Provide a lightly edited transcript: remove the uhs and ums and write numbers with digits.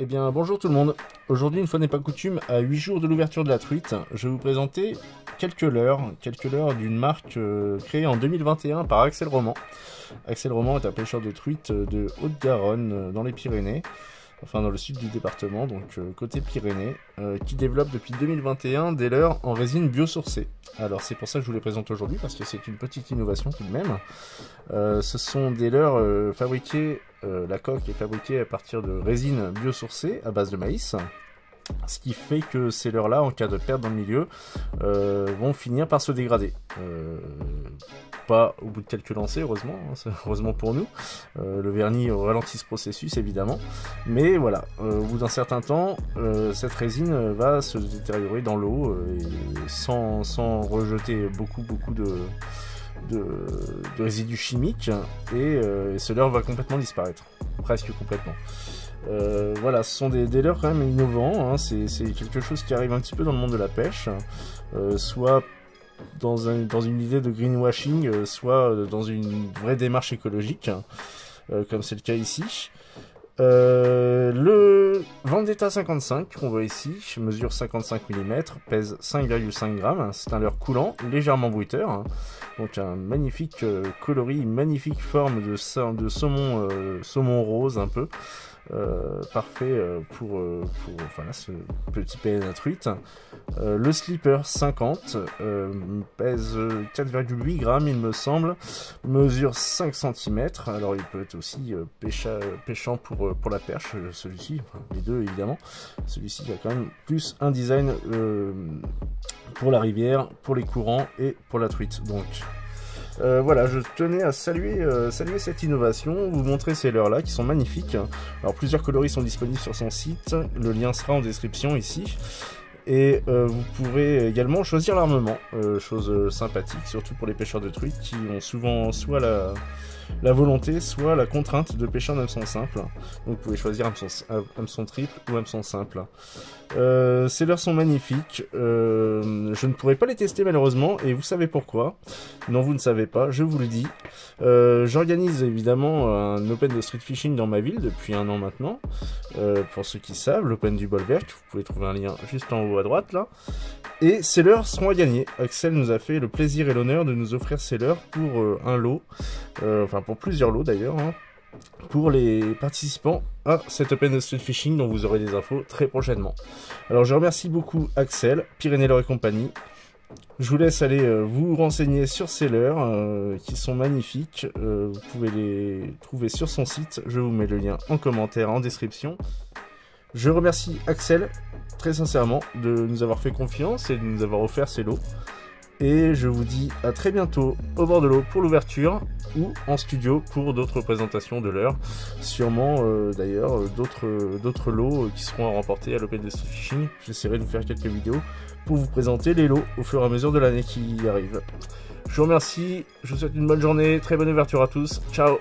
Eh bien bonjour tout le monde. Aujourd'hui, une fois n'est pas coutume, à 8 jours de l'ouverture de la truite, je vais vous présenter quelques leurres d'une marque créée en 2021 par Axel Roman. Axel Roman est un pêcheur de truite de Haute-Garonne dans les Pyrénées, enfin dans le sud du département, donc côté Pyrénées, qui développe depuis 2021 des leurres en résine biosourcée. Alors c'est pour ça que je vous les présente aujourd'hui, parce que c'est une petite innovation tout de même. Ce sont des leurres fabriqués, la coque est fabriquée à partir de résine biosourcée à base de maïs. Ce qui fait que ces leurres-là, en cas de perte dans le milieu, vont finir par se dégrader. Pas au bout de quelques lancers, heureusement, hein, heureusement pour nous. Le vernis ralentit ce processus, évidemment. Mais voilà, au bout d'un certain temps, cette résine va se détériorer dans l'eau, sans rejeter beaucoup de résidus chimiques, et ce leurre va complètement disparaître, presque complètement. Voilà, ce sont des leurres quand même innovants, hein. C'est quelque chose qui arrive un petit peu dans le monde de la pêche, soit dans une idée de greenwashing, soit dans une vraie démarche écologique, comme c'est le cas ici. Le Vendetta 55 qu'on voit ici mesure 55 mm, pèse 5,5 grammes, c'est un leurre coulant, légèrement bruiteur, hein. Donc un magnifique coloris, une magnifique forme de saumon rose un peu. Parfait pour voilà, ce petit PN à truite. Le slipper 50 pèse 4,8 grammes il me semble, mesure 5 cm. Alors il peut être aussi pêchant pour la perche, celui-ci, enfin, les deux évidemment. Celui-ci a quand même plus un design pour la rivière, pour les courants et pour la truite. Donc voilà, je tenais à saluer cette innovation, vous montrer ces leurres-là qui sont magnifiques. Alors plusieurs coloris sont disponibles sur son site, le lien sera en description ici. Et vous pourrez également choisir l'armement, chose sympathique, surtout pour les pêcheurs de truite qui ont souvent soit la volonté, soit la contrainte de pêcher en hameçon simple. Donc vous pouvez choisir hameçon triple ou hameçon simple. Ces leurres sont magnifiques, je ne pourrai pas les tester malheureusement, et vous savez pourquoi. Non, vous ne savez pas, je vous le dis. J'organise évidemment un open de street fishing dans ma ville depuis 1 an maintenant. Pour ceux qui savent, l'open du Bolwerk, vous pouvez trouver un lien juste en haut à droite là. Et ces leurres seront à gagner. Axel nous a fait le plaisir et l'honneur de nous offrir ces leurres pour un lot, enfin pour plusieurs lots d'ailleurs, hein, pour les participants à cet Open de Street Fishing dont vous aurez des infos très prochainement. Alors je remercie beaucoup Axel, Pyrénées Leurre et compagnie. Je vous laisse aller vous renseigner sur ces leurres qui sont magnifiques. Vous pouvez les trouver sur son site. Je vous mets le lien en commentaire, en description. Je remercie Axel très sincèrement de nous avoir fait confiance et de nous avoir offert ces lots. Et je vous dis à très bientôt au bord de l'eau pour l'ouverture ou en studio pour d'autres présentations de leurres. Sûrement d'ailleurs d'autres lots qui seront à remporter à l'Open de Street Fishing. J'essaierai de vous faire quelques vidéos pour vous présenter les lots au fur et à mesure de l'année qui arrive. Je vous remercie, je vous souhaite une bonne journée, très bonne ouverture à tous, ciao!